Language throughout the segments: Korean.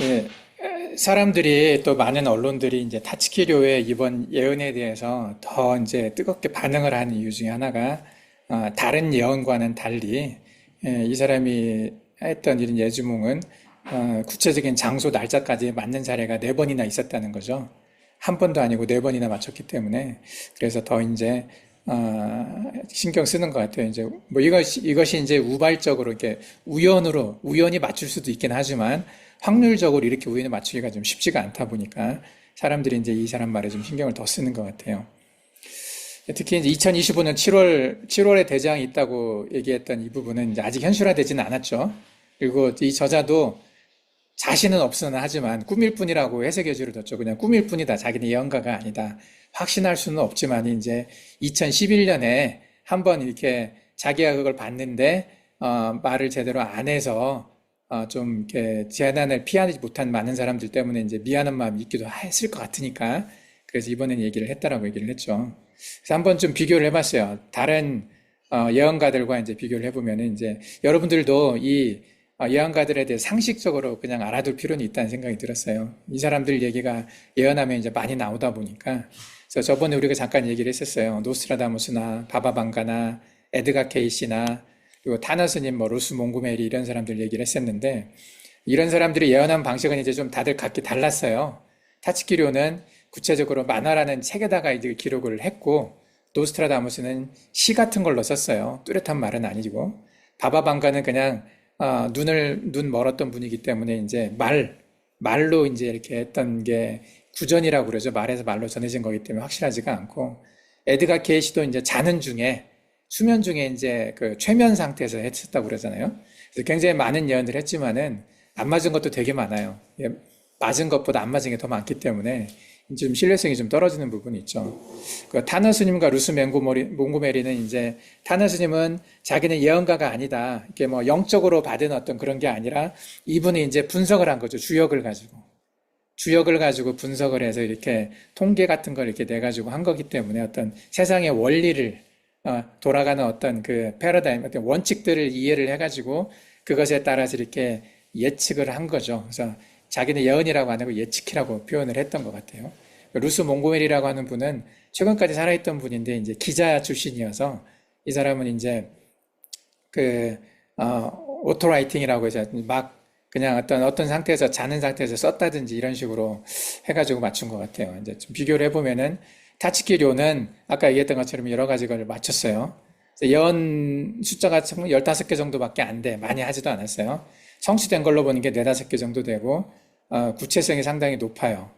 예, 사람들이 또 많은 언론들이 이제 타치키료의 이번 예언에 대해서 더 이제 뜨겁게 반응을 하는 이유 중에 하나가 다른 예언과는 달리 이 사람이 했던 이런 예지몽은 구체적인 장소 날짜까지 맞는 사례가 네 번이나 있었다는 거죠. 한 번도 아니고 네 번이나 맞췄기 때문에 그래서 더 이제 신경 쓰는 것 같아요. 이제 뭐 이것이 이제 우발적으로 이렇게 우연히 맞출 수도 있긴 하지만 확률적으로 이렇게 우연히 맞추기가 좀 쉽지가 않다 보니까 사람들이 이제 이 사람 말에 좀 신경을 더 쓰는 것 같아요. 특히 이제 2025년 7월에 대장이 있다고 얘기했던 이 부분은 이제 아직 현실화되지는 않았죠. 그리고 이 저자도 자신은 없으나 하지만 꿈일 뿐이라고 해석여지를 뒀죠. 그냥 꿈일 뿐이다. 자기는 예언가가 아니다. 확신할 수는 없지만 이제 2011년에 한번 이렇게 자기가 그걸 봤는데 말을 제대로 안 해서 좀 이렇게 재난을 피하지 못한 많은 사람들 때문에 이제 미안한 마음이 있기도 했을 것 같으니까 그래서 이번엔 얘기를 했다라고 얘기를 했죠. 그래서 한번 좀 비교를 해봤어요. 다른 예언가들과 이제 비교를 해보면은 이제 여러분들도 이 예언가들에 대해 상식적으로 그냥 알아둘 필요는 있다는 생각이 들었어요. 이 사람들 얘기가 예언하면 이제 많이 나오다 보니까. 그래서 저번에 우리가 잠깐 얘기를 했었어요. 노스트라다무스나 바바방가나 에드가 케이시나 그리고 타너스님, 뭐 루스 몽고메리 이런 사람들 얘기를 했었는데 이런 사람들이 예언한 방식은 이제 좀 다들 각기 달랐어요. 타치키료는 구체적으로 만화라는 책에다가 이제 기록을 했고 노스트라다무스는 시 같은 걸로 썼어요. 뚜렷한 말은 아니고 바바방가는 그냥 눈 멀었던 분이기 때문에 이제 말로 이제 이렇게 했던 게 구전이라고 그러죠. 말에서 말로 전해진 거기 때문에 확실하지가 않고 에드가 케이시도 이제 자는 중에 수면 중에 이제 그 최면 상태에서 했었다고 그러잖아요. 그래서 굉장히 많은 예언을 했지만은 안 맞은 것도 되게 많아요. 맞은 것보다 안 맞은 게 더 많기 때문에 좀 신뢰성이 좀 떨어지는 부분이 있죠. 그 타너 스님과 루스 몽고메리는 이제 타너 스님은 자기는 예언가가 아니다. 이게 뭐 영적으로 받은 어떤 그런 게 아니라 이분이 이제 분석을 한 거죠. 주역을 가지고 분석을 해서 이렇게 통계 같은 걸 이렇게 내가지고 한 거기 때문에 어떤 세상의 원리를 돌아가는 어떤 그 패러다임, 어떤 원칙들을 이해를 해가지고 그것에 따라서 이렇게 예측을 한 거죠. 그래서 자기는 예언이라고 안 하고 예측이라고 표현을 했던 것 같아요. 루스 몽고메리라고 하는 분은 최근까지 살아있던 분인데 이제 기자 출신이어서 이 사람은 이제 그 오토라이팅이라고 해서 막 그냥 어떤 상태에서 자는 상태에서 썼다든지 이런 식으로 해가지고 맞춘 것 같아요. 이제 좀 비교를 해보면은 타치키료는 아까 얘기했던 것처럼 여러 가지 걸 맞췄어요. 예언 숫자가 15개 정도밖에 안 돼. 많이 하지도 않았어요. 성취된 걸로 보는 게 4-5개 정도 되고 구체성이 상당히 높아요.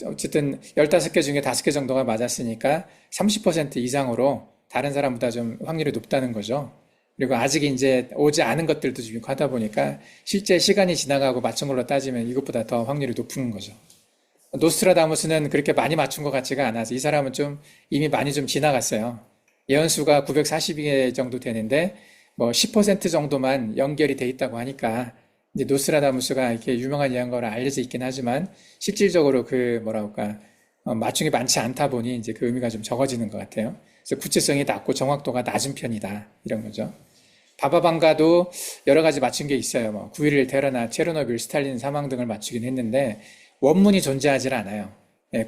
어쨌든 15개 중에 5개 정도가 맞았으니까 30% 이상으로 다른 사람보다 좀 확률이 높다는 거죠. 그리고 아직 이제 오지 않은 것들도 좀 하다 보니까 실제 시간이 지나가고 맞춘 걸로 따지면 이것보다 더 확률이 높은 거죠. 노스트라다무스는 그렇게 많이 맞춘 것 같지가 않아서 이 사람은 좀 이미 많이 좀 지나갔어요. 예언수가 942개 정도 되는데 뭐 10% 정도만 연결이 돼 있다고 하니까 이제 노스트라다무스가 이렇게 유명한 예언가로 알려져 있긴 하지만 실질적으로 그 뭐랄까 맞춘 게 많지 않다 보니 이제 그 의미가 좀 적어지는 것 같아요. 그래서 구체성이 낮고 정확도가 낮은 편이다 이런 거죠. 바바방가도 여러 가지 맞춘 게 있어요. 뭐 9.11 테러나 체르노빌, 스탈린 사망 등을 맞추긴 했는데 원문이 존재하지 않아요.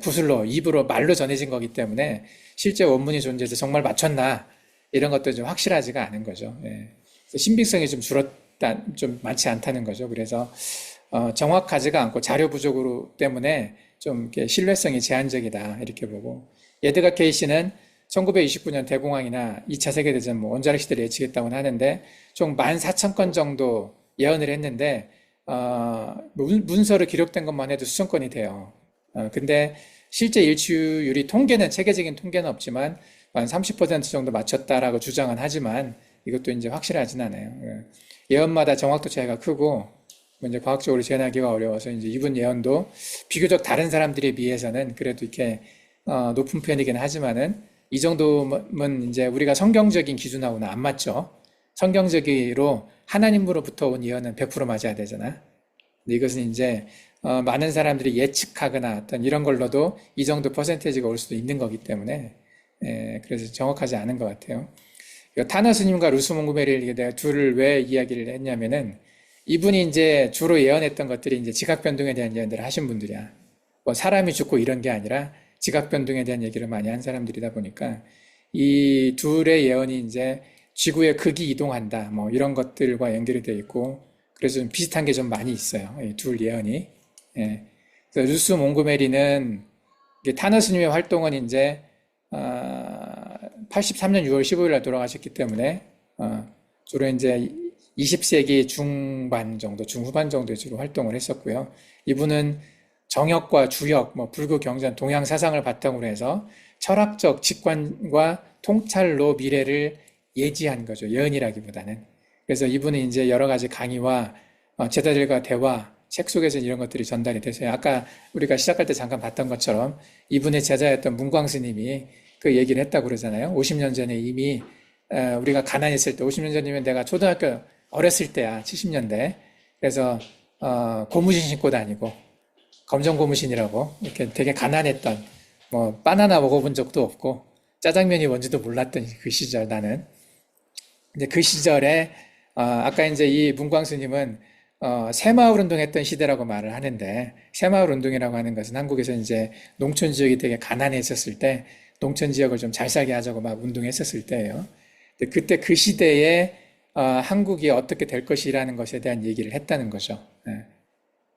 구슬로, 입으로, 말로 전해진 거기 때문에 실제 원문이 존재해서 정말 맞췄나 이런 것도 좀 확실하지가 않은 거죠. 신빙성이 좀 줄었다, 좀 많지 않다는 거죠. 그래서 정확하지가 않고 자료 부족으로 때문에 좀 이렇게 신뢰성이 제한적이다 이렇게 보고 에드가 케이시는 1929년 대공황이나 2차 세계대전 뭐 원자력 시대를 예측했다고는 하는데 총 14,000건 정도 예언을 했는데 문서로 기록된 것만 해도 수천 건이 돼요. 근데 실제 일치율이 통계는 체계적인 통계는 없지만 한 30% 정도 맞췄다라고 주장은 하지만 이것도 이제 확실하진 않아요. 예언마다 정확도 차이가 크고 이제 과학적으로 재현하기가 어려워서 이제 이분 예언도 비교적 다른 사람들에 비해서는 그래도 이렇게 높은 편이긴 하지만은 이 정도면 이제 우리가 성경적인 기준하고는 안 맞죠. 성경적으로 하나님으로부터 온 예언은 100% 맞아야 되잖아. 근데 이것은 이제 많은 사람들이 예측하거나 어떤 이런 걸로도 이 정도 퍼센테이지가 올 수도 있는 거기 때문에 그래서 정확하지 않은 것 같아요. 타너 스님과 루스 몽고메리를 내가 둘을 왜 이야기를 했냐면은 이분이 이제 주로 예언했던 것들이 이제 지각 변동에 대한 예언들을 하신 분들이야. 뭐 사람이 죽고 이런 게 아니라 지각 변동에 대한 얘기를 많이 한 사람들이다 보니까 이 둘의 예언이 이제 지구의 극이 이동한다, 뭐 이런 것들과 연결이 되어 있고, 그래서 좀 비슷한 게 좀 많이 있어요. 이 둘 예언이. 예. 그래서 루스 몽고메리는 타너스님의 활동은 이제 83년 6월 15일 날 돌아가셨기 때문에 주로 이제 20세기 중반 정도, 중후반 정도에 주로 활동을 했었고요. 이분은 정역과 주역, 뭐 불교 경전, 동양 사상을 바탕으로 해서 철학적 직관과 통찰로 미래를 예지한 거죠. 예언이라기보다는. 그래서 이분은 이제 여러 가지 강의와 제자들과 대화, 책 속에서 이런 것들이 전달이 됐어요. 아까 우리가 시작할 때 잠깐 봤던 것처럼 이분의 제자였던 문광 스님이 그 얘기를 했다고 그러잖아요. 50년 전에 이미 우리가 가난했을 때, 50년 전이면 내가 초등학교 어렸을 때야, 70년대. 그래서 고무신 신고 다니고 검정 고무신이라고 이렇게 되게 가난했던, 뭐 바나나 먹어본 적도 없고 짜장면이 뭔지도 몰랐던 그 시절, 나는 이제 그 시절에 아까 이제 이 문광 스님은 새마을 운동했던 시대라고 말을 하는데, 새마을 운동이라고 하는 것은 한국에서 이제 농촌 지역이 되게 가난했었을 때 농촌 지역을 좀 잘 살게 하자고 막 운동했었을 때예요. 근데 그때 그 시대에 한국이 어떻게 될 것이라는 것에 대한 얘기를 했다는 거죠. 예.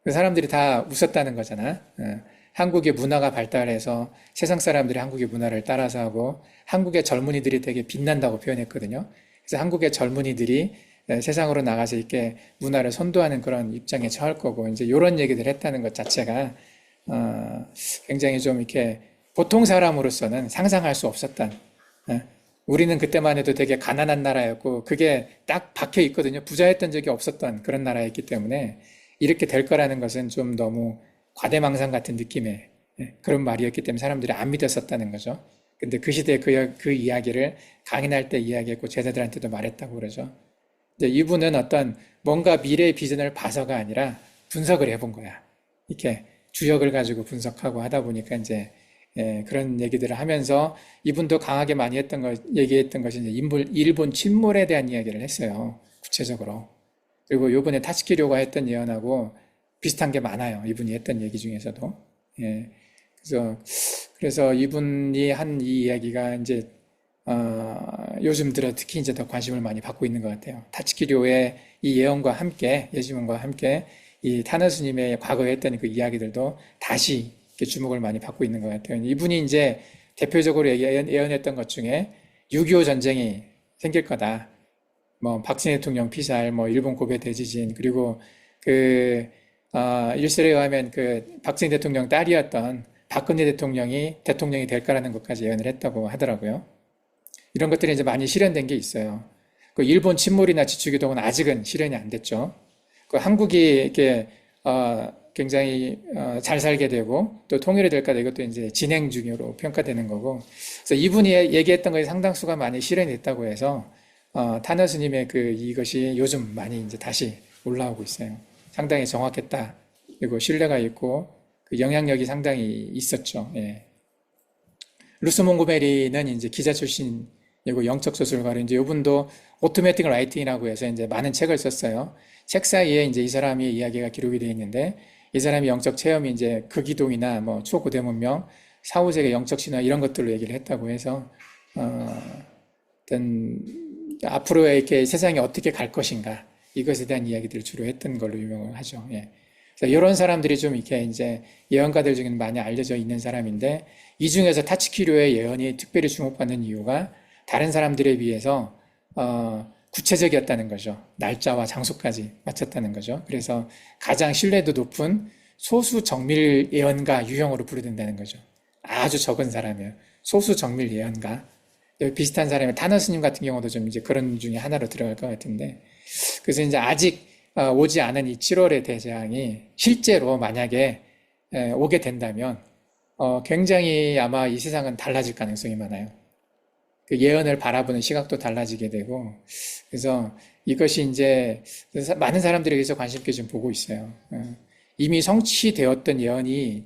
그 사람들이 다 웃었다는 거잖아. 예. 한국의 문화가 발달해서 세상 사람들이 한국의 문화를 따라서 하고 한국의 젊은이들이 되게 빛난다고 표현했거든요. 그래서 한국의 젊은이들이 세상으로 나가서 이렇게 문화를 선도하는 그런 입장에 처할 거고, 이제 이런 얘기들 했다는 것 자체가 굉장히 좀 이렇게 보통 사람으로서는 상상할 수 없었던, 우리는 그때만 해도 되게 가난한 나라였고 그게 딱 박혀 있거든요. 부자였던 적이 없었던 그런 나라였기 때문에 이렇게 될 거라는 것은 좀 너무 과대망상 같은 느낌의 그런 말이었기 때문에 사람들이 안 믿었었다는 거죠. 근데 그 시대에 그 이야기를 강인할 때 이야기했고 제자들한테도 말했다고 그러죠. 이제 이분은 어떤 뭔가 미래의 비전을 봐서가 아니라 분석을 해본 거야. 이렇게 주역을 가지고 분석하고 하다 보니까 이제 그런 얘기들을 하면서 이분도 강하게 많이 얘기했던 것이 이제 일본 침몰에 대한 이야기를 했어요. 구체적으로. 그리고 요번에 타츠키료가 했던 예언하고 비슷한 게 많아요. 이분이 했던 얘기 중에서도. 예. 그래서 이분이 한 이 이야기가 이제 요즘 들어 특히 이제 더 관심을 많이 받고 있는 것 같아요. 타츠키료의 이 예언과 함께, 예지문과 함께 이 타너 스님의 과거에 했던 그 이야기들도 다시 이렇게 주목을 많이 받고 있는 것 같아요. 이분이 이제 대표적으로 예언했던 것 중에 6.25 전쟁이 생길 거다. 뭐 박정희 대통령 피살, 뭐 일본 고베 대지진, 그리고 일설에 의하면 그 박정희 대통령 딸이었던 박근혜 대통령이 될 거라는 것까지 예언을 했다고 하더라고요. 이런 것들이 이제 많이 실현된 게 있어요. 그 일본 침몰이나 지주기동은 아직은 실현이 안 됐죠. 그 한국이 이렇게 굉장히 잘 살게 되고 또 통일이 될까 이것도 이제 진행 중으로 평가되는 거고. 그래서 이분이 얘기했던 것이 상당수가 많이 실현이 됐다고 해서 타너 스님의 이것이 요즘 많이 이제 다시 올라오고 있어요. 상당히 정확했다. 그리고 신뢰가 있고 그 영향력이 상당히 있었죠. 예. 루스 몽고메리는 이제 기자 출신이고 영적 소설가로 이제 이분도 오토매틱 라이팅이라고 해서 이제 많은 책을 썼어요. 책 사이에 이제 이 사람의 이야기가 기록이 되어 있는데 이 사람이 영적 체험이 이제 극이동이나 뭐 초고대 문명, 사후세계 영적 신화 이런 것들로 얘기를 했다고 해서 어떤 앞으로의 이렇게 세상이 어떻게 갈 것인가 이것에 대한 이야기들을 주로 했던 걸로 유명을 하죠. 예. 그래서 이런 사람들이 좀 이렇게 이제 예언가들 중에는 많이 알려져 있는 사람인데 이 중에서 타츠키료의 예언이 특별히 주목받는 이유가 다른 사람들에 비해서 구체적이었다는 거죠. 날짜와 장소까지 맞췄다는 거죠. 그래서 가장 신뢰도 높은 소수 정밀 예언가 유형으로 부르된다는 거죠. 아주 적은 사람이에요. 소수 정밀 예언가. 비슷한 사람이 타너 스님 같은 경우도 좀 이제 그런 중에 하나로 들어갈 것 같은데, 그래서 이제 아직 오지 않은 이 7월의 대재앙이 실제로 만약에 오게 된다면 굉장히 아마 이 세상은 달라질 가능성이 많아요. 그 예언을 바라보는 시각도 달라지게 되고, 그래서 이것이 이제 많은 사람들이 여기서 관심 있게 좀 보고 있어요. 이미 성취되었던 예언이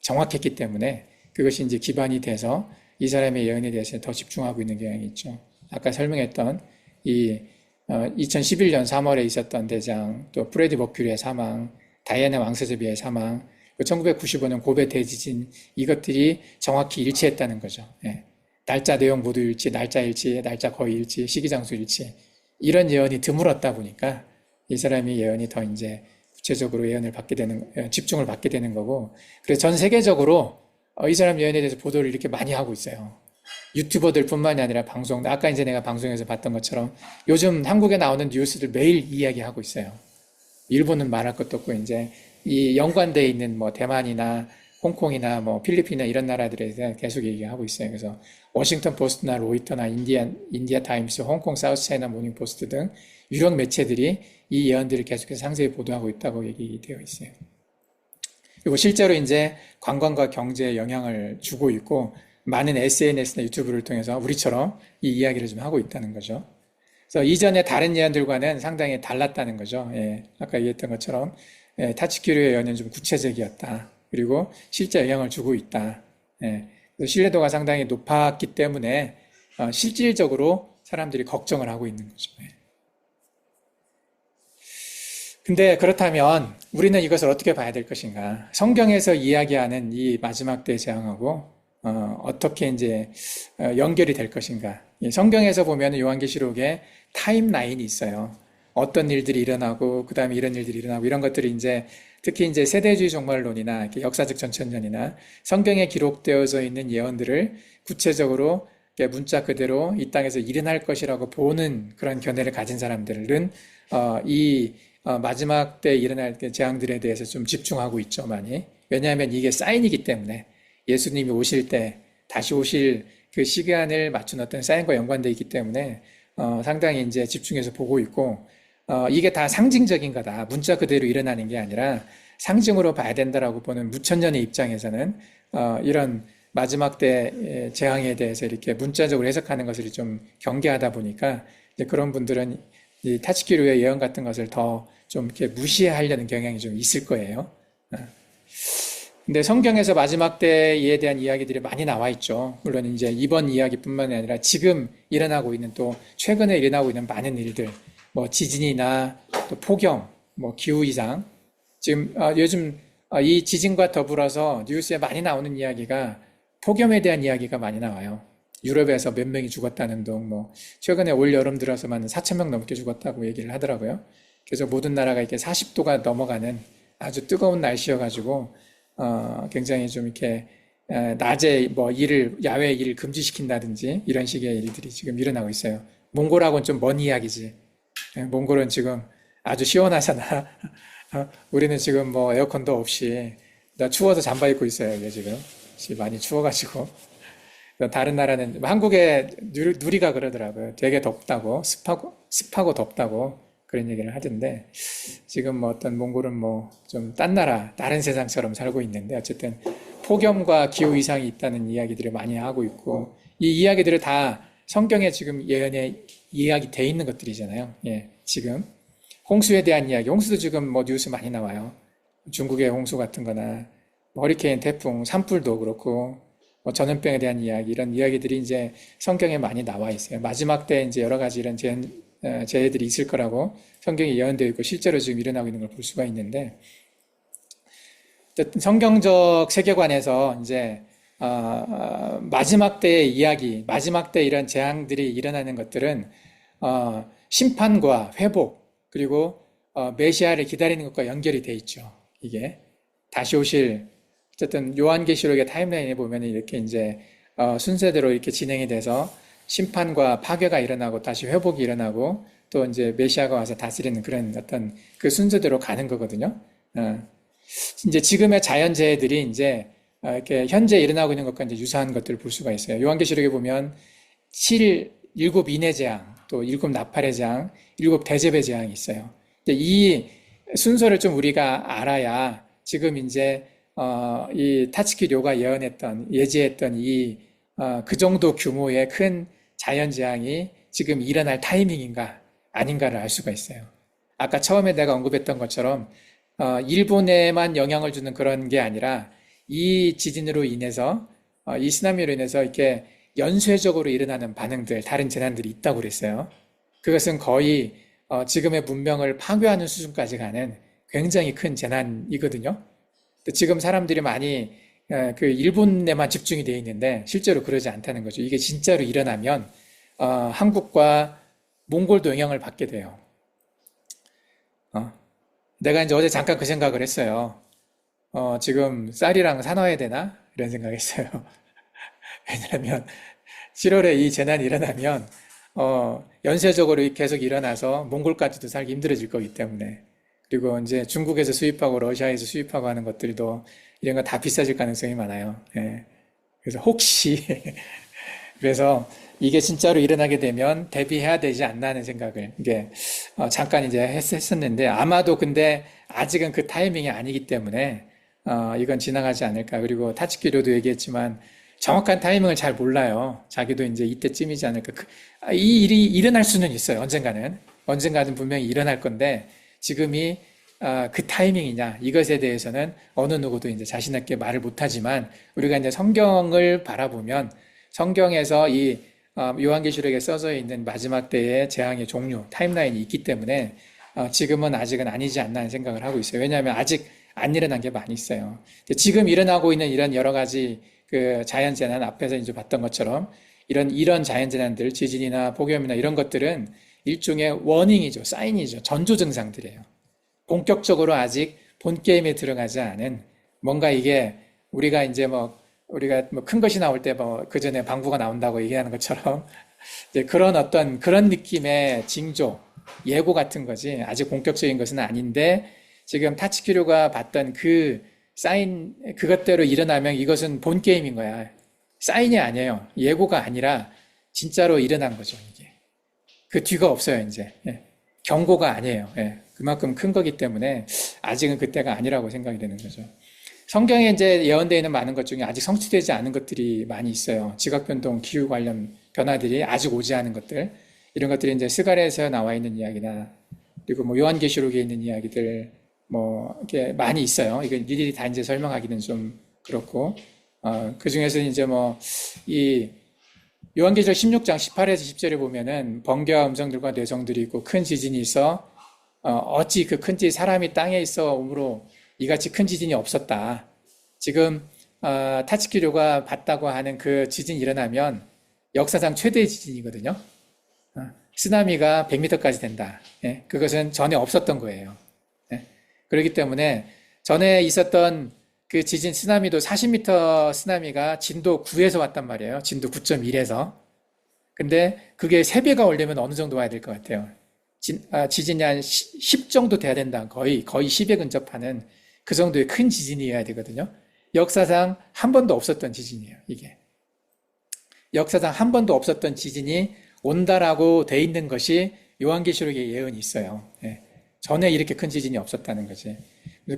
정확했기 때문에 그것이 이제 기반이 돼서 이 사람의 예언에 대해서 더 집중하고 있는 경향이 있죠. 아까 설명했던 이 2011년 3월에 있었던 대장, 또 프레디 머큐리의 사망, 다이애나 왕세자비의 사망, 1995년 고베 대지진, 이것들이 정확히 일치했다는 거죠. 예. 날짜 내용 모두 일치, 날짜 일치, 날짜 거의 일치, 시기 장소 일치. 이런 예언이 드물었다 보니까 이 사람이 예언이 더 이제 구체적으로 예언을 받게 되는, 집중을 받게 되는 거고. 그래서 전 세계적으로 이 사람 예언에 대해서 보도를 이렇게 많이 하고 있어요. 유튜버들 뿐만이 아니라 방송, 아까 이제 내가 방송에서 봤던 것처럼 요즘 한국에 나오는 뉴스들 매일 이야기하고 있어요. 일본은 말할 것도 없고, 이제 이 연관되어 있는 뭐 대만이나 홍콩이나 뭐 필리핀이나 이런 나라들에 대해 계속 얘기하고 있어요. 그래서 워싱턴 포스트나 로이터나 인디아 타임스, 홍콩 사우스 차이나 모닝 포스트 등 유력 매체들이 이 예언들을 계속해서 상세히 보도하고 있다고 얘기되어 있어요. 그리고 실제로 이제 관광과 경제에 영향을 주고 있고, 많은 SNS나 유튜브를 통해서 우리처럼 이 이야기를 좀 하고 있다는 거죠. 그래서 이전에 다른 예언들과는 상당히 달랐다는 거죠. 예, 아까 얘기했던 것처럼 타치키르의 예언은 좀 구체적이었다. 그리고 실제 영향을 주고 있다. 예, 그래서 신뢰도가 상당히 높았기 때문에 실질적으로 사람들이 걱정을 하고 있는 거죠. 예. 근데 그렇다면 우리는 이것을 어떻게 봐야 될 것인가? 성경에서 이야기하는 이 마지막 때 재앙하고 어떻게 이제 연결이 될 것인가? 성경에서 보면 요한계시록에 타임라인이 있어요. 어떤 일들이 일어나고 그다음에 이런 일들이 일어나고 이런 것들이 이제 특히 이제 세대주의 종말론이나 역사적 전천년이나 성경에 기록되어져 있는 예언들을 구체적으로 문자 그대로 이 땅에서 일어날 것이라고 보는 그런 견해를 가진 사람들은 이 마지막 때 일어날 재앙들에 대해서 좀 집중하고 있죠, 많이. 왜냐하면 이게 사인이기 때문에 예수님이 오실 때 다시 오실 그 시간을 맞춘 어떤 사인과 연관되어 있기 때문에 상당히 이제 집중해서 보고 있고, 이게 다 상징적인 거다. 문자 그대로 일어나는 게 아니라 상징으로 봐야 된다라고 보는 무천년의 입장에서는 이런 마지막 때 재앙에 대해서 이렇게 문자적으로 해석하는 것을 좀 경계하다 보니까 이제 그런 분들은 이 타치키루의 예언 같은 것을 더 좀 이렇게 무시하려는 경향이 좀 있을 거예요. 근데 성경에서 마지막 때에 대한 이야기들이 많이 나와 있죠. 물론 이제 이번 이야기뿐만이 아니라 지금 일어나고 있는 또 최근에 일어나고 있는 많은 일들, 뭐 지진이나 또 폭염, 뭐 기후 이상. 지금 요즘 이 지진과 더불어서 뉴스에 많이 나오는 이야기가 폭염에 대한 이야기가 많이 나와요. 유럽에서 몇 명이 죽었다는 등, 뭐 최근에 올 여름 들어서만 4천 명 넘게 죽었다고 얘기를 하더라고요. 그래서 모든 나라가 이렇게 40도가 넘어가는 아주 뜨거운 날씨여가지고 굉장히 좀 이렇게 낮에 뭐 야외 일을 금지시킨다든지 이런 식의 일들이 지금 일어나고 있어요. 몽골하고는 좀 먼 이야기지. 몽골은 지금 아주 시원하잖아. 우리는 지금 뭐 에어컨도 없이 나 추워서 잠바 입고 있어요. 이게 지금 많이 추워가지고. 다른 나라는 한국의 누리가 그러더라고요. 되게 덥다고 습하고 덥다고 그런 얘기를 하던데, 지금 뭐 어떤 몽골은 뭐 좀 딴 나라, 다른 세상처럼 살고 있는데, 어쨌든 폭염과 기후 이상이 있다는 이야기들을 많이 하고 있고, 이 이야기들을 다 성경에 지금 예언에 이야기 돼 있는 것들이잖아요. 예, 지금 홍수에 대한 이야기, 홍수도 지금 뭐 뉴스 많이 나와요. 중국의 홍수 같은 거나 뭐 허리케인, 태풍, 산불도 그렇고, 뭐 전염병에 대한 이야기, 이런 이야기들이 이제 성경에 많이 나와 있어요. 마지막 때 이제 여러 가지 이런 재해들이 있을 거라고 성경에 예언되어 있고 실제로 지금 일어나고 있는 걸 볼 수가 있는데, 성경적 세계관에서 이제 마지막 때의 이야기, 마지막 때 이런 재앙들이 일어나는 것들은 심판과 회복, 그리고 메시아를 기다리는 것과 연결이 돼 있죠. 이게 다시 오실, 어쨌든 요한계시록의 타임라인에 보면 이렇게 이제 순서대로 이렇게 진행이 돼서 심판과 파괴가 일어나고 다시 회복이 일어나고 또 이제 메시아가 와서 다스리는 그런 어떤 그 순서대로 가는 거거든요. 이제 지금의 자연재해들이 이제 이렇게 현재 일어나고 있는 것과 이제 유사한 것들을 볼 수가 있어요. 요한계시록에 보면 일곱 인의 재앙, 또 일곱 나팔의 재앙, 일곱 대접의 재앙이 있어요. 이 순서를 좀 우리가 알아야 지금 이제 이 타츠키료가 예지했던 그 정도 규모의 큰 자연재앙이 지금 일어날 타이밍인가 아닌가를 알 수가 있어요. 아까 처음에 내가 언급했던 것처럼 일본에만 영향을 주는 그런 게 아니라 이 지진으로 인해서 이 쓰나미로 인해서 이렇게 연쇄적으로 일어나는 반응들, 다른 재난들이 있다고 그랬어요. 그것은 거의 지금의 문명을 파괴하는 수준까지 가는 굉장히 큰 재난이거든요. 지금 사람들이 많이 그 일본에만 집중이 되어 있는데 실제로 그러지 않다는 거죠. 이게 진짜로 일어나면 한국과 몽골도 영향을 받게 돼요. 어, 내가 이제 어제 잠깐 그 생각을 했어요. 지금 쌀이랑 사놔야 되나? 이런 생각했어요. 왜냐하면 7월에 이 재난이 일어나면 연쇄적으로 계속 일어나서 몽골까지도 살기 힘들어질 거기 때문에 그리고 이제 중국에서 수입하고 러시아에서 수입하고 하는 것들도 이런 거 다 비싸질 가능성이 많아요. 예. 그래서 혹시 그래서 이게 진짜로 일어나게 되면 대비해야 되지 않나 하는 생각을 이게 잠깐 이제 했었는데 아마도 근데 아직은 그 타이밍이 아니기 때문에 이건 지나가지 않을까. 그리고 타츠키로도 얘기했지만 정확한 타이밍을 잘 몰라요. 자기도 이제 이때쯤이지 않을까. 이 일이 일어날 수는 있어요. 언젠가는 분명히 일어날 건데 지금이 그 타이밍이냐 이것에 대해서는 어느 누구도 이제 자신 있게 말을 못하지만 우리가 이제 성경을 바라보면 성경에서 이 요한계시록에 써져 있는 마지막 때의 재앙의 종류 타임라인이 있기 때문에 지금은 아직은 아니지 않나 하는 생각을 하고 있어요. 왜냐하면 아직 안 일어난 게 많이 있어요. 지금 일어나고 있는 이런 여러 가지 그 자연재난 앞에서 이제 봤던 것처럼 이런 자연재난들 지진이나 폭염이나 이런 것들은 일종의 워닝이죠, 사인이죠, 전조 증상들이에요. 본격적으로 아직 본 게임에 들어가지 않은 뭔가 이게 우리가 이제 우리가 큰 것이 나올 때 그 전에 방구가 나온다고 얘기하는 것처럼 이제 그런 느낌의 징조, 예고 같은 거지 아직 본격적인 것은 아닌데 지금 타츠키료가 봤던 그 사인 그것대로 일어나면 이것은 본 게임인 거야. 사인이 아니에요. 예고가 아니라 진짜로 일어난 거죠, 이게. 그 뒤가 없어요, 이제. 예. 경고가 아니에요. 예. 그만큼 큰 거기 때문에 아직은 그때가 아니라고 생각이 되는 거죠. 성경에 이제 예언되어 있는 많은 것 중에 아직 성취되지 않은 것들이 많이 있어요. 지각 변동, 기후 관련 변화들이 아직 오지 않은 것들. 이런 것들이 이제 스가랴에서 나와 있는 이야기나 그리고 요한계시록에 있는 이야기들 이렇게 많이 있어요. 이거 일일이 다 이제 설명하기는 좀 그렇고, 그 중에서 이제 이 요한계시록 16장 18에서 10절에 보면은 번개와 음성들과 뇌성들이 있고 큰 지진이 있어, 어찌 그 큰 사람이 땅에 있어 오므로 이같이 큰 지진이 없었다. 지금, 타츠키료가 봤다고 하는 그 지진이 일어나면 역사상 최대의 지진이거든요. 쓰나미가 100m까지 된다. 예? 그것은 전에 없었던 거예요. 예? 그렇기 때문에 전에 있었던 그 지진 쓰나미도 40m 쓰나미가 진도 9에서 왔단 말이에요. 진도 9.1에서. 근데 그게 3배가 오려면 어느 정도 와야 될 것 같아요. 지진이 한 10 정도 돼야 된다. 거의 10에 근접하는 그 정도의 큰 지진이어야 되거든요. 역사상 한 번도 없었던 지진이에요, 이게. 역사상 한 번도 없었던 지진이 온다라고 돼 있는 것이 요한계시록에 예언이 있어요. 예. 전에 이렇게 큰 지진이 없었다는 거지.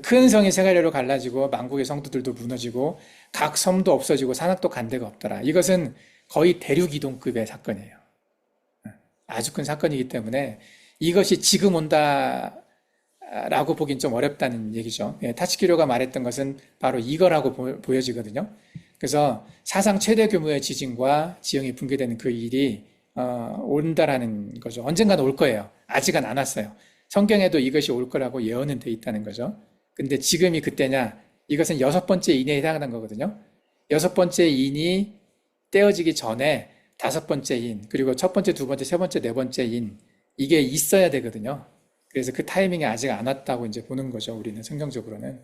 큰 성이 세 갈래로 갈라지고 만국의 성도들도 무너지고 각 섬도 없어지고 산악도 간 데가 없더라. 이것은 거의 대륙 이동급의 사건이에요. 아주 큰 사건이기 때문에 이것이 지금 온다라고 보긴 좀 어렵다는 얘기죠. 예, 타츠키료가 말했던 것은 바로 이거라고 보여지거든요. 그래서 사상 최대 규모의 지진과 지형이 붕괴되는 그 일이 온다라는 거죠. 언젠가는 올 거예요. 아직은 안 왔어요. 성경에도 이것이 올 거라고 예언은 돼 있다는 거죠. 근데 지금이 그때냐? 이것은 6번째 인에 해당하는 거거든요. 6번째 인이 떼어지기 전에 5번째 인, 그리고 첫 번째, 두 번째, 세 번째, 네 번째 인, 이게 있어야 되거든요. 그래서 그 타이밍이 아직 안 왔다고 이제 보는 거죠. 우리는 성경적으로는.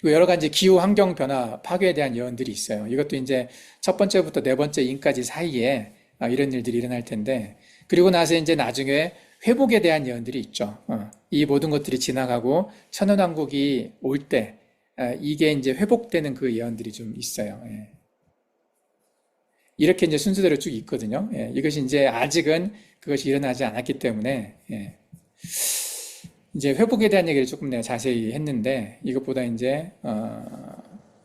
그리고 여러 가지 기후 환경 변화 파괴에 대한 예언들이 있어요. 이것도 이제 첫 번째부터 네 번째 인까지 사이에 이런 일들이 일어날 텐데, 그리고 나서 이제 나중에 회복에 대한 예언들이 있죠. 이 모든 것들이 지나가고 천연왕국이 올 때, 이게 이제 회복되는 그 예언들이 좀 있어요. 예. 이렇게 이제 순서대로 쭉 있거든요. 예. 이것이 이제 아직은 그것이 일어나지 않았기 때문에, 예. 이제 회복에 대한 얘기를 조금 내가 자세히 했는데, 이것보다 이제,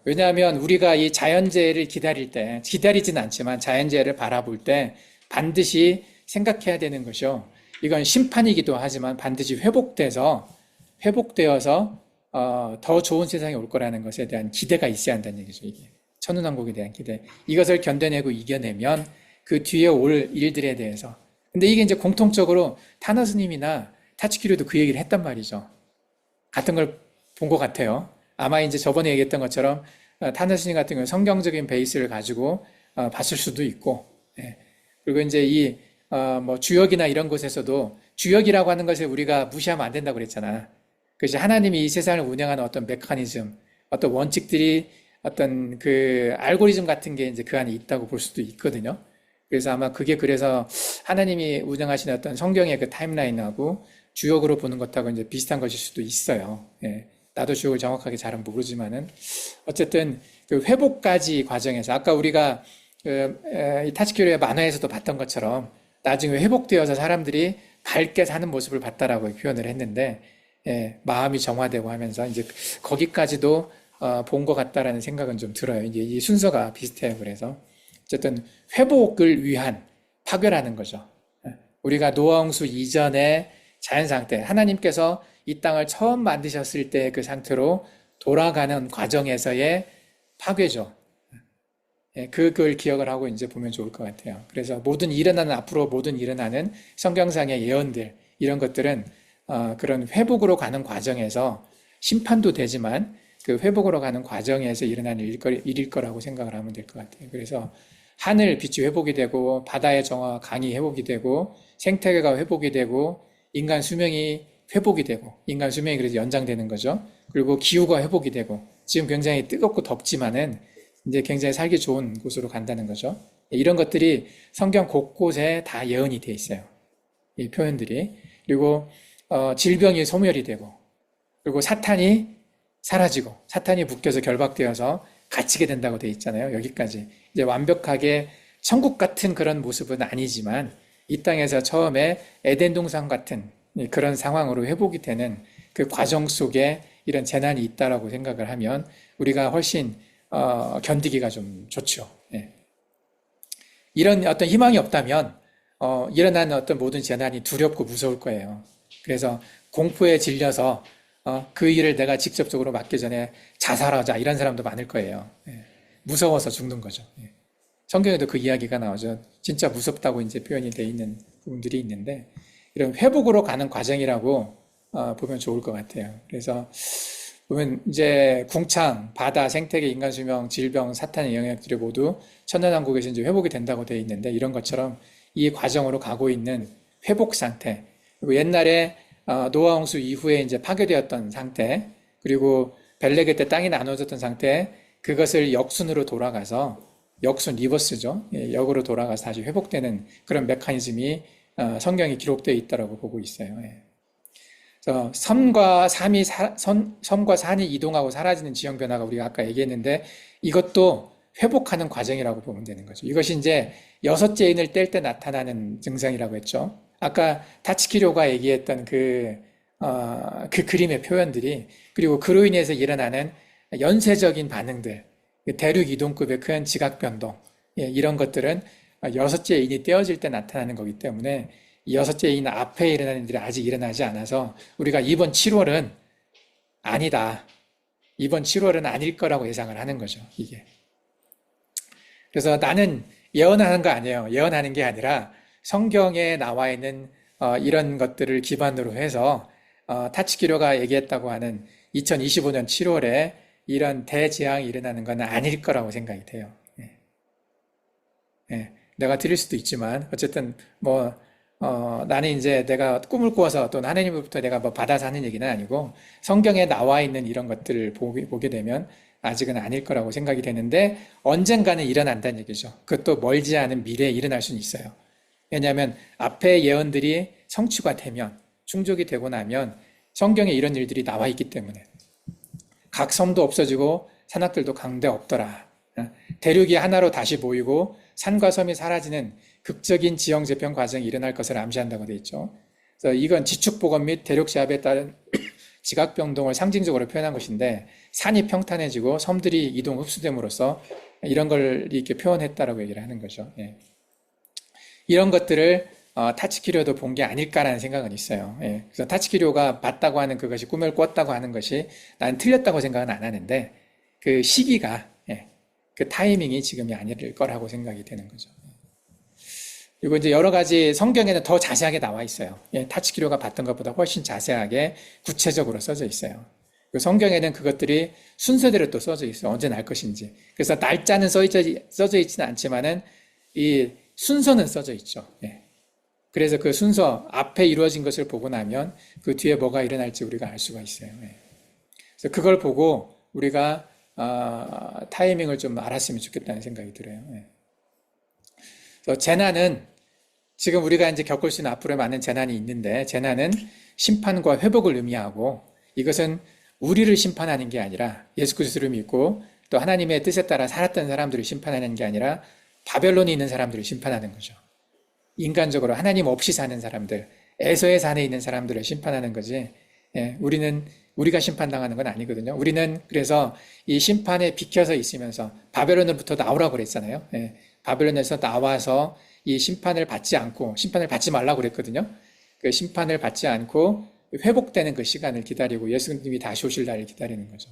왜냐하면 우리가 이 자연재해를 기다리진 않지만 자연재해를 바라볼 때 반드시 생각해야 되는 것이요. 이건 심판이기도 하지만 반드시 회복되어서 더 좋은 세상이 올 거라는 것에 대한 기대가 있어야 한다는 얘기죠, 이게. 천운왕국에 대한 기대. 이것을 견뎌내고 이겨내면 그 뒤에 올 일들에 대해서 근데 이게 이제 공통적으로 타너 스님이나 타츠키료도 그 얘기를 했단 말이죠. 같은 걸 본 것 같아요. 아마 이제 저번에 얘기했던 것처럼 타너 스님 같은 경우는 성경적인 베이스를 가지고 봤을 수도 있고, 예. 그리고 이제 뭐 주역이나 이런 곳에서도 주역이라고 하는 것을 우리가 무시하면 안 된다고 그랬잖아. 그래서 하나님이 이 세상을 운영하는 어떤 메커니즘, 어떤 원칙들이 어떤 그 알고리즘 같은 게 이제 그 안에 있다고 볼 수도 있거든요. 그래서 아마 그게 그래서 하나님이 운영하시는 어떤 성경의 그 타임라인하고 주역으로 보는 것하고 이제 비슷한 것일 수도 있어요. 예. 나도 주역을 정확하게 잘은 모르지만은 어쨌든 그 회복까지 과정에서 아까 우리가 이 타치키로의 만화에서도 봤던 것처럼 나중에 회복되어서 사람들이 밝게 사는 모습을 봤다라고 표현을 했는데, 예, 마음이 정화되고 하면서 이제 거기까지도 본 것 같다라는 생각은 좀 들어요. 이제 이 순서가 비슷해요. 그래서 어쨌든 회복을 위한 파괴라는 거죠. 우리가 노아홍수 이전의 자연 상태, 하나님께서 이 땅을 처음 만드셨을 때 그 상태로 돌아가는 과정에서의 파괴죠. 그걸 기억을 하고 이제 보면 좋을 것 같아요. 그래서 앞으로 모든 일어나는 성경상의 예언들, 이런 것들은 그런 회복으로 가는 과정에서 심판도 되지만 그 회복으로 가는 과정에서 일어나는 일일 거라고 생각을 하면 될 것 같아요. 그래서 하늘 빛이 회복이 되고 바다의 정화 강이 회복이 되고 생태계가 회복이 되고 인간 수명이 회복이 되고 인간 수명이 그래서 연장되는 거죠. 그리고 기후가 회복이 되고 지금 굉장히 뜨겁고 덥지만은 이제 굉장히 살기 좋은 곳으로 간다는 거죠. 이런 것들이 성경 곳곳에 다 예언이 돼 있어요. 이 표현들이. 그리고 질병이 소멸이 되고 그리고 사탄이 사라지고 사탄이 묶여서 결박되어서 갇히게 된다고 돼 있잖아요. 여기까지. 이제 완벽하게 천국 같은 그런 모습은 아니지만 이 땅에서 처음에 에덴 동산 같은 그런 상황으로 회복이 되는 그 과정 속에 이런 재난이 있다라고 생각을 하면 우리가 훨씬 견디기가 좀 좋죠. 예. 이런 어떤 희망이 없다면 일어나는 어떤 모든 재난이 두렵고 무서울 거예요. 그래서 공포에 질려서 그 일을 내가 직접적으로 맡기 전에 자살하자 이런 사람도 많을 거예요. 예. 무서워서 죽는 거죠. 예. 성경에도 그 이야기가 나오죠. 진짜 무섭다고 이제 표현이 되어 있는 부분들이 있는데 이런 회복으로 가는 과정이라고 보면 좋을 것 같아요. 그래서 보면 이제 궁창, 바다, 생태계, 인간 수명, 질병, 사탄의 영역들이 모두 천연왕국에서 이제 회복이 된다고 되어 있는데 이런 것처럼 이 과정으로 가고 있는 회복 상태. 그리고 옛날에 노아 홍수 이후에 이제 파괴되었던 상태, 그리고 벨레게 때 땅이 나눠졌던 상태, 그것을 역순으로 돌아가서 역순 리버스죠. 예, 역으로 돌아가서 다시 회복되는 그런 메커니즘이 성경에 기록되어 있다고 보고 있어요. 예. 그래서 섬과 산이 이동하고 사라지는 지형 변화가 우리가 아까 얘기했는데 이것도 회복하는 과정이라고 보면 되는 거죠. 이것이 이제 여섯째 인을 뗄 때 나타나는 증상이라고 했죠. 아까 타치키료가 얘기했던 그 그림의 표현들이 그리고 그로 인해서 일어나는 연쇄적인 반응들, 대륙 이동급의 큰 지각 변동, 예, 이런 것들은 여섯째 인이 떼어질 때 나타나는 거기 때문에 이 여섯째 인 앞에 일어나는 일이 아직 일어나지 않아서 우리가 이번 7월은 아니다. 이번 7월은 아닐 거라고 예상을 하는 거죠, 이게. 그래서 나는 예언하는 거 아니에요. 예언하는 게 아니라 성경에 나와 있는 이런 것들을 기반으로 해서 타치키료가 얘기했다고 하는 2025년 7월에 이런 대재앙이 일어나는 건 아닐 거라고 생각이 돼요. 예. 예. 내가 드릴 수도 있지만 어쨌든 나는 이제 내가 꿈을 꾸어서 또는 하나님으로부터 내가 뭐 받아서 하는 얘기는 아니고 성경에 나와 있는 이런 것들을 보게 되면 아직은 아닐 거라고 생각이 되는데 언젠가는 일어난다는 얘기죠. 그것도 멀지 않은 미래에 일어날 수는 있어요. 왜냐하면 앞에 예언들이 성취가 되면 충족이 되고 나면 성경에 이런 일들이 나와 있기 때문에 각 섬도 없어지고 산악들도 강대 없더라. 대륙이 하나로 다시 모이고 산과 섬이 사라지는 극적인 지형 재편 과정이 일어날 것을 암시한다고 되어 있죠. 그래서 이건 지축복원 및 대륙 제압에 따른 지각 변동을 상징적으로 표현한 것인데 산이 평탄해지고 섬들이 이동 흡수됨으로써 이런 걸 이렇게 표현했다라고 얘기를 하는 거죠. 예. 이런 것들을 타치키료도 본 게 아닐까라는 생각은 있어요. 예. 그래서 타치키료가 봤다고 하는 그것이 꿈을 꿨다고 하는 것이 난 틀렸다고 생각은 안 하는데 그 시기가 그 타이밍이 지금이 아닐 거라고 생각이 되는 거죠. 그리고 이제 여러 가지 성경에는 더 자세하게 나와 있어요. 예, 타치키로가 봤던 것보다 훨씬 자세하게 구체적으로 써져 있어요. 그 성경에는 그것들이 순서대로 또 써져 있어요. 언제 날 것인지. 그래서 날짜는 써져 있지는 않지만은 이 순서는 써져 있죠. 예. 그래서 그 순서 앞에 이루어진 것을 보고 나면 그 뒤에 뭐가 일어날지 우리가 알 수가 있어요. 예. 그래서 그걸 보고 우리가 타이밍을 좀 알았으면 좋겠다는 생각이 들어요. 예. 그래서 재난은 지금 우리가 이제 겪을 수 있는 앞으로 많은 재난이 있는데 재난은 심판과 회복을 의미하고 이것은 우리를 심판하는 게 아니라 예수 그리스도를 믿고 또 하나님의 뜻에 따라 살았던 사람들을 심판하는 게 아니라 바벨론에 있는 사람들을 심판하는 거죠. 인간적으로 하나님 없이 사는 사람들, 에서의 산에 있는 사람들을 심판하는 거지. 예, 우리가 심판당하는 건 아니거든요. 우리는 그래서 이 심판에 비켜서 있으면서 바벨론으로부터 나오라고 그랬잖아요. 예, 바벨론에서 나와서 이 심판을 받지 않고 심판을 받지 말라고 그랬거든요. 그 심판을 받지 않고 회복되는 그 시간을 기다리고 예수님이 다시 오실 날을 기다리는 거죠.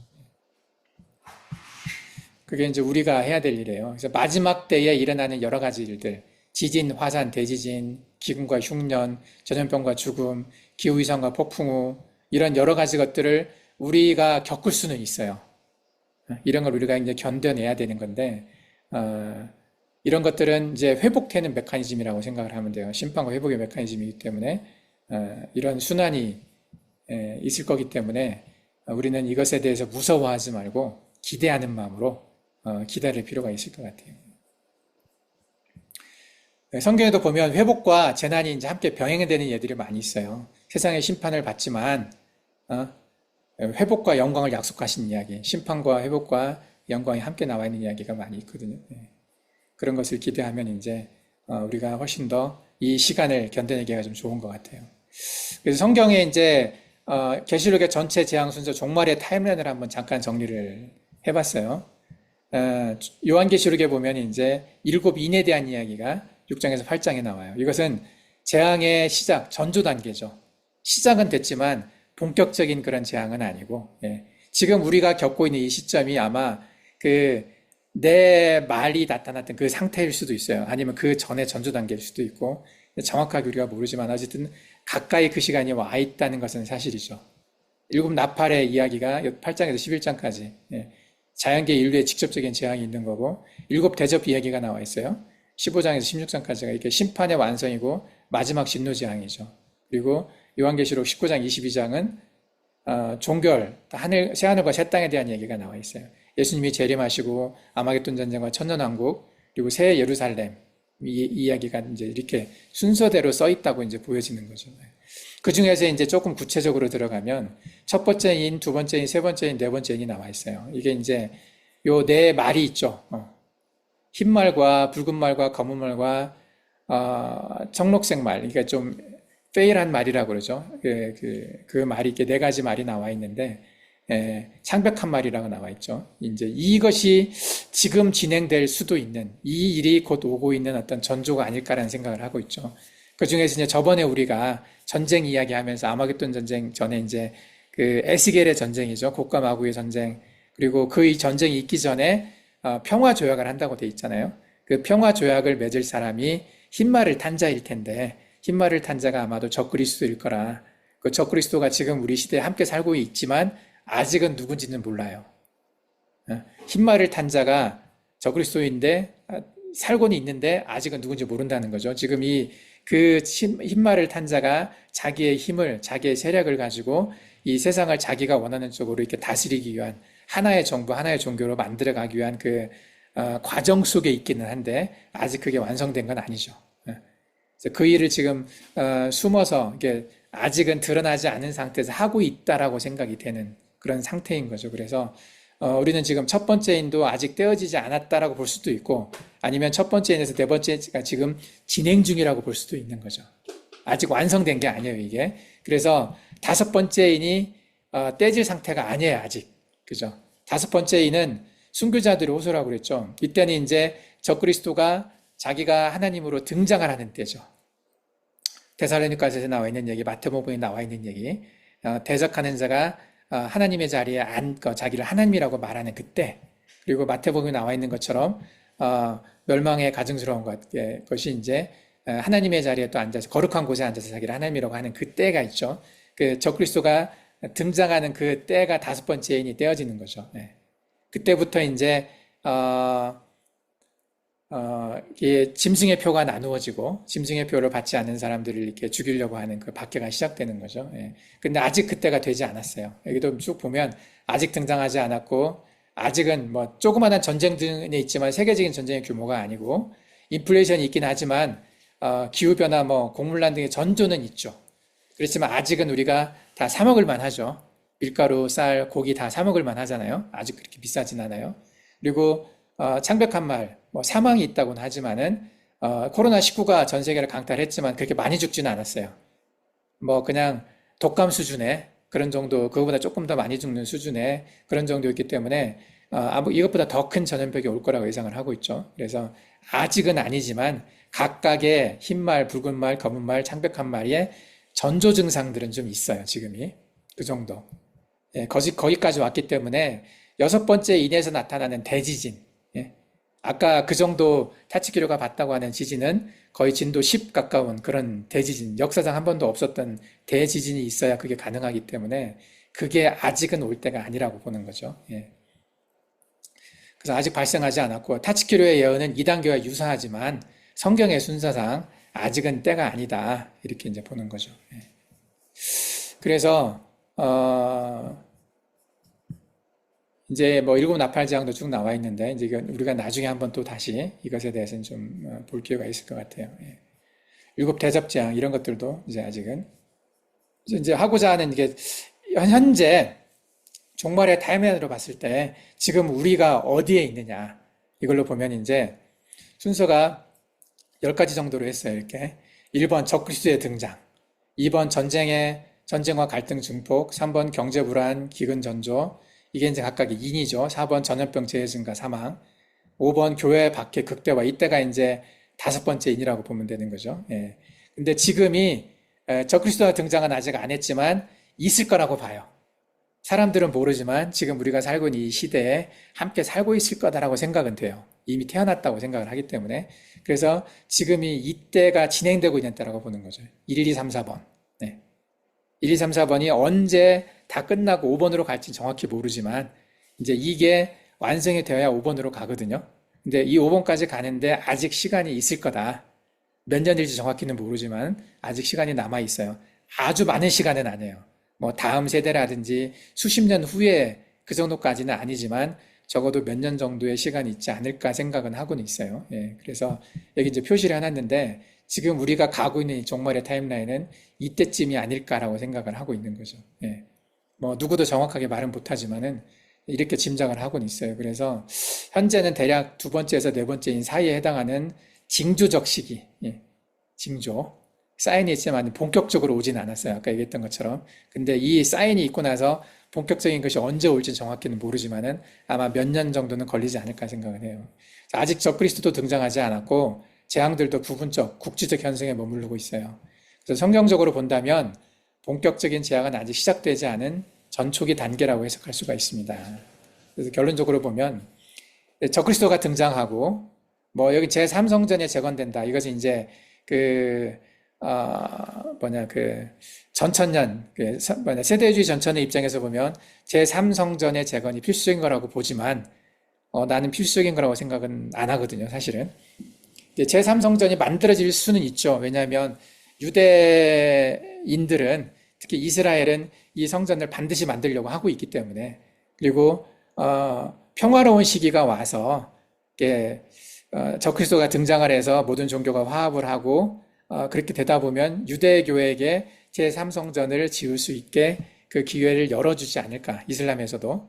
그게 이제 우리가 해야 될 일이에요. 그래서 마지막 때에 일어나는 여러 가지 일들, 지진, 화산, 대지진, 기근과 흉년, 전염병과 죽음, 기후이상과 폭풍우, 이런 여러 가지 것들을 우리가 겪을 수는 있어요. 이런 걸 우리가 이제 견뎌내야 되는 건데, 이런 것들은 이제 회복되는 메커니즘이라고 생각을 하면 돼요. 심판과 회복의 메커니즘이기 때문에, 이런 순환이 있을 거기 때문에, 우리는 이것에 대해서 무서워하지 말고 기대하는 마음으로 기다릴 필요가 있을 것 같아요. 성경에도 보면 회복과 재난이 이제 함께 병행되는 예들이 많이 있어요. 세상의 심판을 받지만 회복과 영광을 약속하신 이야기, 심판과 회복과 영광이 함께 나와 있는 이야기가 많이 있거든요. 그런 것을 기대하면 이제 우리가 훨씬 더 이 시간을 견뎌내기가 좀 좋은 것 같아요. 그래서 성경에 이제 계시록의 전체 재앙 순서 종말의 타임라인을 한번 잠깐 정리를 해봤어요. 요한계시록에 보면 이제 7인에 대한 이야기가 6장에서 8장에 나와요. 이것은 재앙의 시작, 전조 단계죠. 시작은 됐지만 본격적인 그런 재앙은 아니고, 지금 우리가 겪고 있는 이 시점이 아마 내 말이 나타났던 그 상태일 수도 있어요. 아니면 그 전에 전조 단계일 수도 있고, 정확하게 우리가 모르지만 어쨌든 가까이 그 시간이 와 있다는 것은 사실이죠. 7 나팔의 이야기가 8장에서 11장까지 자연계 인류의 직접적인 재앙이 있는 거고 7 대접 이야기가 나와 있어요. 15장에서 16장까지가 이렇게 심판의 완성이고 마지막 진노 재앙이죠. 그리고 요한계시록 19장 22장은 종결, 새하늘과 새 땅에 대한 얘기가 나와 있어요. 예수님이 재림하시고 아마겟돈 전쟁과 천년왕국 그리고 새 예루살렘 이 이야기가 이제 이렇게 순서대로 써 있다고 이제 보여지는 거죠. 그 중에서 이제 조금 구체적으로 들어가면 첫 번째인, 두 번째인, 세 번째인, 네 번째인이 나와 있어요. 이게 이제 요 네 말이 있죠. 흰 말과 붉은 말과 검은 말과 청록색 말, 그러니까 좀 페일한 말이라고 그러죠. 그 말이 이렇게 네 가지 말이 나와 있는데 창백한 말이라고 나와 있죠. 이제 이것이 지금 진행될 수도 있는 이 일이 곧 오고 있는 어떤 전조가 아닐까라는 생각을 하고 있죠. 그 중에서 이제 저번에 우리가 전쟁 이야기하면서 아마겟돈 전쟁 전에 이제 그 에스겔의 전쟁이죠. 곡과 마구의 전쟁. 그리고 그 이 전쟁이 있기 전에 평화 조약을 한다고 돼 있잖아요. 그 평화 조약을 맺을 사람이 흰말을 탄 자일 텐데 흰말을 탄 자가 아마도 적그리스도일 거라. 그 적그리스도가 지금 우리 시대에 함께 살고 있지만 아직은 누군지는 몰라요. 흰말을 탄 자가 적그리스도인데 살고는 있는데 아직은 누군지 모른다는 거죠. 지금 그 흰말을 탄 자가 자기의 힘을, 자기의 세력을 가지고 이 세상을 자기가 원하는 쪽으로 이렇게 다스리기 위한 하나의 정부, 하나의 종교로 만들어가기 위한 그 과정 속에 있기는 한데 아직 그게 완성된 건 아니죠. 그래서 그 일을 지금 숨어서 이게 아직은 드러나지 않은 상태에서 하고 있다라고 생각이 되는 그런 상태인 거죠. 그래서 우리는 지금 첫 번째 인도 아직 떼어지지 않았다라고 볼 수도 있고 아니면 첫 번째 인에서 네 번째가 지금 진행 중이라고 볼 수도 있는 거죠. 아직 완성된 게 아니에요, 이게. 그래서 다섯 번째 인이 떼질 상태가 아니에요, 아직. 그죠? 다섯 번째 인은 순교자들의 호소라고 그랬죠. 이때는 이제 적그리스도가 자기가 하나님으로 등장을 하는 때죠. 데살로니가서에 나와 있는 얘기, 마태복음에 나와 있는 얘기, 대적하는 자가 하나님의 자리에 앉고 자기를 하나님이라고 말하는 그때, 그리고 마태복음에 나와 있는 것처럼 멸망의 가증스러운 것이 이제 하나님의 자리에 또 앉아서 거룩한 곳에 앉아서 자기를 하나님이라고 하는 그 때가 있죠. 그 적그리스도가 등장하는 그 때가 다섯 번째인이 떼어지는 거죠. 예. 그때부터 이제 이 짐승의 표가 나누어지고 짐승의 표를 받지 않는 사람들을 이렇게 죽이려고 하는 그 박해가 시작되는 거죠. 예. 근데 아직 그때가 되지 않았어요. 여기도 쭉 보면 아직 등장하지 않았고 아직은 뭐 조그마한 전쟁들이 있지만 세계적인 전쟁의 규모가 아니고 인플레이션이 있긴 하지만 기후변화 뭐 곡물난 등의 전조는 있죠. 그렇지만 아직은 우리가 다 사 먹을 만하죠. 밀가루, 쌀, 고기 다 사 먹을 만하잖아요. 아직 그렇게 비싸진 않아요. 그리고 창백한 말, 뭐 사망이 있다고는 하지만은 코로나19가 전 세계를 강탈했지만 그렇게 많이 죽지는 않았어요. 뭐 그냥 독감 수준의 그런 정도, 그거보다 조금 더 많이 죽는 수준의 그런 정도였기 때문에 이것보다 더 큰 전염병이 올 거라고 예상을 하고 있죠. 그래서 아직은 아니지만 각각의 흰 말, 붉은 말, 검은 말, 창백한 말의 전조 증상들은 좀 있어요. 지금이 그 정도. 예, 거기까지 왔기 때문에 여섯 번째 인에서 나타나는 대지진. 예, 아까 그 정도 타치키로가 봤다고 하는 지진은 거의 진도 10 가까운 그런 대지진, 역사상 한 번도 없었던 대지진이 있어야 그게 가능하기 때문에 그게 아직은 올 때가 아니라고 보는 거죠. 예. 그래서 아직 발생하지 않았고 타치키로의 예언은 이단교와 유사하지만 성경의 순서상 아직은 때가 아니다 이렇게 이제 보는 거죠. 예. 그래서 이제 뭐 일곱 나팔지향도 쭉 나와 있는데 이제 이건 우리가 나중에 한번 또 다시 이것에 대해서는 좀 볼 기회가 있을 것 같아요. 예. 일곱 대접지향 이런 것들도 이제 아직은 이제 하고자 하는 이게 현재 종말의 타임라인으로 봤을 때 지금 우리가 어디에 있느냐 이걸로 보면 이제 순서가 10가지 정도로 했어요. 이렇게 1번 적그리스도의 등장, 2번 전쟁과 갈등 증폭, 3번 경제 불안, 기근 전조, 이게 이제 각각 인이죠. 4번 전염병 재해 증가 사망, 5번 교회 박해 극대화, 이때가 이제 다섯 번째 인이라고 보면 되는 거죠. 예. 근데 지금이 적그리스도가 등장은 아직 안 했지만 있을 거라고 봐요. 사람들은 모르지만 지금 우리가 살고 있는 이 시대에 함께 살고 있을 거다라고 생각은 돼요. 이미 태어났다고 생각을 하기 때문에. 그래서 지금이 이때가 진행되고 있는 때라고 보는 거죠. 1, 2, 3, 4번. 네. 1, 2, 3, 4번이 언제 다 끝나고 5번으로 갈지 정확히 모르지만 이제 이게 완성이 되어야 5번으로 가거든요. 근데 이 5번까지 가는데 아직 시간이 있을 거다. 몇 년일지 정확히는 모르지만 아직 시간이 남아 있어요. 아주 많은 시간은 아니에요. 뭐 다음 세대라든지 수십 년 후에 그 정도까지는 아니지만 적어도 몇 년 정도의 시간이 있지 않을까 생각은 하고는 있어요. 예, 그래서 여기 이제 표시를 해놨는데 지금 우리가 가고 있는 이 종말의 타임라인은 이때쯤이 아닐까라고 생각을 하고 있는 거죠. 예, 뭐 누구도 정확하게 말은 못하지만은 이렇게 짐작을 하고는 있어요. 그래서 현재는 대략 두 번째에서 네 번째인 사이에 해당하는 징조적 시기, 예, 징조. 사인이 있지만 본격적으로 오진 않았어요. 아까 얘기했던 것처럼. 근데 이 사인이 있고 나서 본격적인 것이 언제 올지 정확히는 모르지만은 아마 몇 년 정도는 걸리지 않을까 생각을 해요. 아직 적그리스도도 등장하지 않았고 재앙들도 부분적, 국지적 현상에 머무르고 있어요. 그래서 성경적으로 본다면 본격적인 재앙은 아직 시작되지 않은 전초기 단계라고 해석할 수가 있습니다. 그래서 결론적으로 보면 적그리스도가 등장하고 뭐 여기 제3성전에 재건된다. 이것이 이제 전천년, 세대주의 전천의 입장에서 보면 제3성전의 재건이 필수적인 거라고 보지만, 나는 필수적인 거라고 생각은 안 하거든요, 사실은. 제3성전이 만들어질 수는 있죠. 왜냐하면 유대인들은, 특히 이스라엘은 이 성전을 반드시 만들려고 하고 있기 때문에, 그리고, 평화로운 시기가 와서, 적그리스도가 등장을 해서 모든 종교가 화합을 하고, 그렇게 되다 보면 유대교에게 제3성전을 지을 수 있게 그 기회를 열어주지 않을까. 이슬람에서도.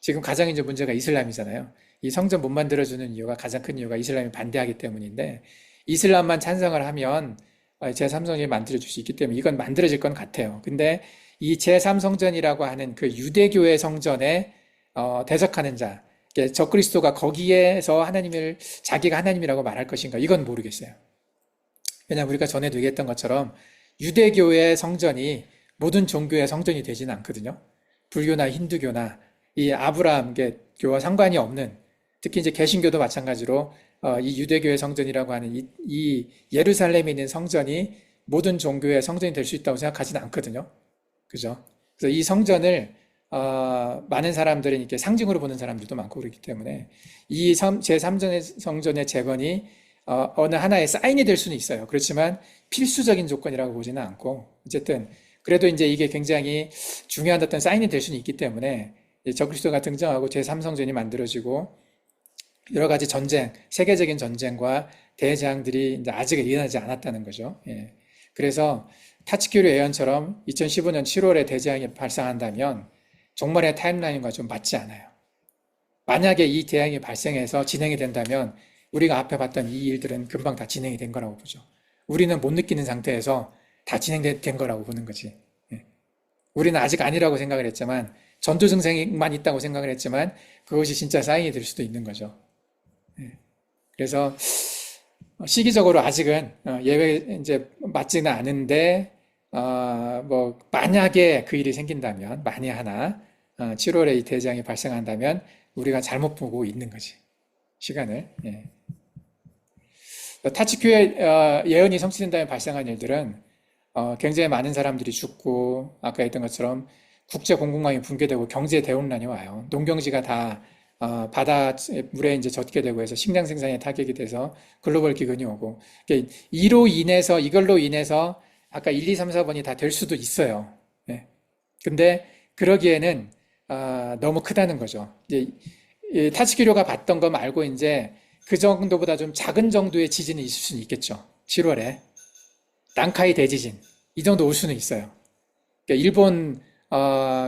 지금 가장 이제 문제가 이슬람이잖아요. 이 성전 못 만들어주는 이유가 가장 큰 이유가 이슬람이 반대하기 때문인데 이슬람만 찬성을 하면 제3성전이 만들어질 수 있기 때문에 이건 만들어질 건 같아요. 근데 이 제3성전이라고 하는 그 유대교의 성전에 대적하는 자, 적그리스도가 거기에서 하나님을 자기가 하나님이라고 말할 것인가 이건 모르겠어요. 왜냐하면 우리가 전에도 얘기했던 것처럼 유대교의 성전이 모든 종교의 성전이 되지는 않거든요. 불교나 힌두교나 이 아브라함 교와 상관이 없는 특히 이제 개신교도 마찬가지로 이 유대교의 성전이라고 하는 이 예루살렘에 있는 성전이 모든 종교의 성전이 될 수 있다고 생각하지는 않거든요. 그죠? 그래서 이 성전을 많은 사람들은 이렇게 상징으로 보는 사람들도 많고 그렇기 때문에 이 제3전의 성전의 재건이 어느 하나의 사인이 될 수는 있어요. 그렇지만 필수적인 조건이라고 보지는 않고 어쨌든 그래도 이제 이게 굉장히 중요한 어떤 사인이 될 수는 있기 때문에 적그리스도가 등장하고 제3성전이 만들어지고 여러 가지 전쟁, 세계적인 전쟁과 대재앙들이 이제 아직 일어나지 않았다는 거죠. 예. 그래서 타치키로 예언처럼 2015년 7월에 대재앙이 발생한다면 종말의 타임라인과 좀 맞지 않아요. 만약에 이 대항이 발생해서 진행이 된다면 우리가 앞에 봤던 이 일들은 금방 다 진행이 된 거라고 보죠. 우리는 못 느끼는 상태에서 다 진행된 거라고 보는 거지. 예. 우리는 아직 아니라고 생각을 했지만 전투 증상만 있다고 생각을 했지만 그것이 진짜 사인이 될 수도 있는 거죠. 예. 그래서 시기적으로 아직은 예외 이제 맞지는 않은데 뭐 만약에 그 일이 생긴다면 만에 하나 7월에 이 대재앙이 발생한다면 우리가 잘못 보고 있는 거지 시간을. 예. 타치큐의 예언이 성취된다면 발생한 일들은 굉장히 많은 사람들이 죽고 아까 했던 것처럼 국제 공급망이 붕괴되고 경제 대혼란이 와요. 농경지가 다 바다 물에 이제 젖게 되고 해서 식량 생산에 타격이 돼서 글로벌 기근이 오고 이걸로 인해서 아까 1, 2, 3, 4번이 다 될 수도 있어요. 예. 근데 그러기에는 너무 크다는 거죠. 이제 타치키료가 봤던 거 말고 이제 그 정도보다 좀 작은 정도의 지진이 있을 수는 있겠죠. 7월에 난카이 대지진 이 정도 올 수는 있어요. 그러니까 일본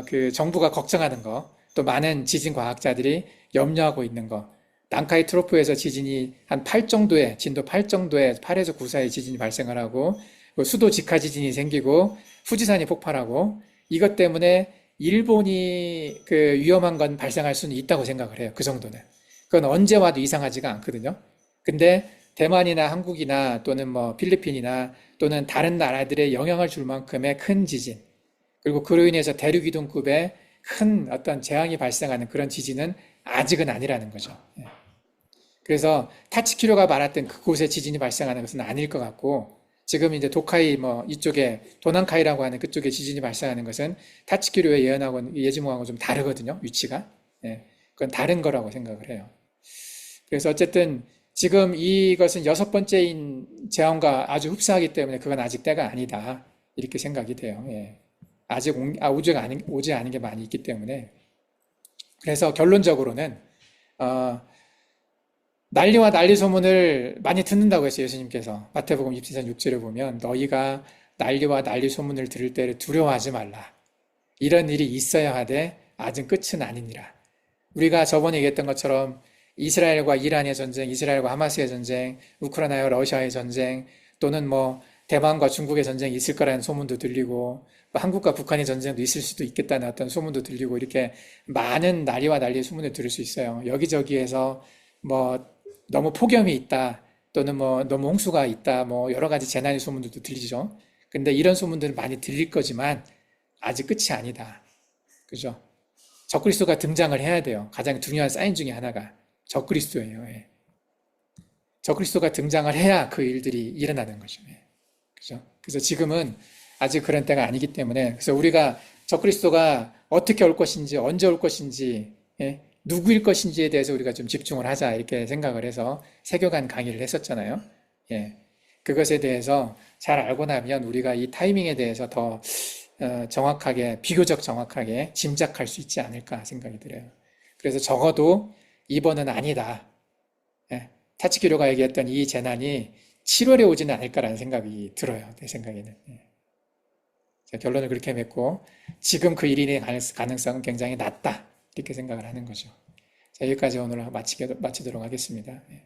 그 정부가 걱정하는 거, 또 많은 지진 과학자들이 염려하고 있는 거, 난카이 트로프에서 지진이 한 8 정도의 진도 8 정도의 8에서 9 사이 지진이 발생을 하고 수도 직하 지진이 생기고 후지산이 폭발하고 이것 때문에 일본이 그 위험한 건 발생할 수는 있다고 생각을 해요. 그 정도는. 그건 언제 와도 이상하지가 않거든요. 근데 대만이나 한국이나 또는 뭐 필리핀이나 또는 다른 나라들에 영향을 줄 만큼의 큰 지진, 그리고 그로 인해서 대륙 이동급의 큰 어떤 재앙이 발생하는 그런 지진은 아직은 아니라는 거죠. 예. 그래서 타치키료가 말했던 그곳에 지진이 발생하는 것은 아닐 것 같고 지금 이제 도카이 뭐 이쪽에 도난카이라고 하는 그쪽에 지진이 발생하는 것은 타치키료의 예언하고 예지몽하고 좀 다르거든요. 위치가. 예. 그건 다른 거라고 생각을 해요. 그래서 어쨌든 지금 이것은 6번째인 재앙과 아주 흡사하기 때문에 그건 아직 때가 아니다. 이렇게 생각이 돼요. 예. 아직 오지 않은 게 많이 있기 때문에. 그래서 결론적으로는, 난리와 난리 소문을 많이 듣는다고 했어요. 예수님께서. 마태복음 27장 6절에 보면, 너희가 난리와 난리 소문을 들을 때를 두려워하지 말라. 이런 일이 있어야 하되, 아직 끝은 아니니라. 우리가 저번에 얘기했던 것처럼, 이스라엘과 이란의 전쟁, 이스라엘과 하마스의 전쟁, 우크라이나와 러시아의 전쟁, 또는 뭐 대만과 중국의 전쟁이 있을 거라는 소문도 들리고, 뭐 한국과 북한의 전쟁도 있을 수도 있겠다는 어떤 소문도 들리고, 이렇게 많은 난리와 난리의 소문을 들을 수 있어요. 여기저기에서 뭐 너무 폭염이 있다, 또는 뭐 너무 홍수가 있다, 뭐 여러 가지 재난의 소문들도 들리죠. 근데 이런 소문들은 많이 들릴 거지만 아직 끝이 아니다. 그죠? 적그리스도가 등장을 해야 돼요. 가장 중요한 사인 중에 하나가 적그리스도예요. 예. 적그리스도가 등장을 해야 그 일들이 일어나는 거죠. 예. 그죠? 그래서 지금은 아직 그런 때가 아니기 때문에 그래서 우리가 적그리스도가 어떻게 올 것인지 언제 올 것인지 예? 누구일 것인지에 대해서 우리가 좀 집중을 하자 이렇게 생각을 해서 세교간 강의를 했었잖아요. 예. 그것에 대해서 잘 알고 나면 우리가 이 타이밍에 대해서 더 정확하게 비교적 정확하게 짐작할 수 있지 않을까 생각이 들어요. 그래서 적어도 이번은 아니다. 예. 타치키료가 얘기했던 이 재난이 7월에 오지는 않을까라는 생각이 들어요. 내 생각에는. 예. 결론을 그렇게 맺고 지금 그 일이 가능성은 굉장히 낮다. 이렇게 생각을 하는 거죠. 자, 여기까지 오늘 마치도록 하겠습니다. 예.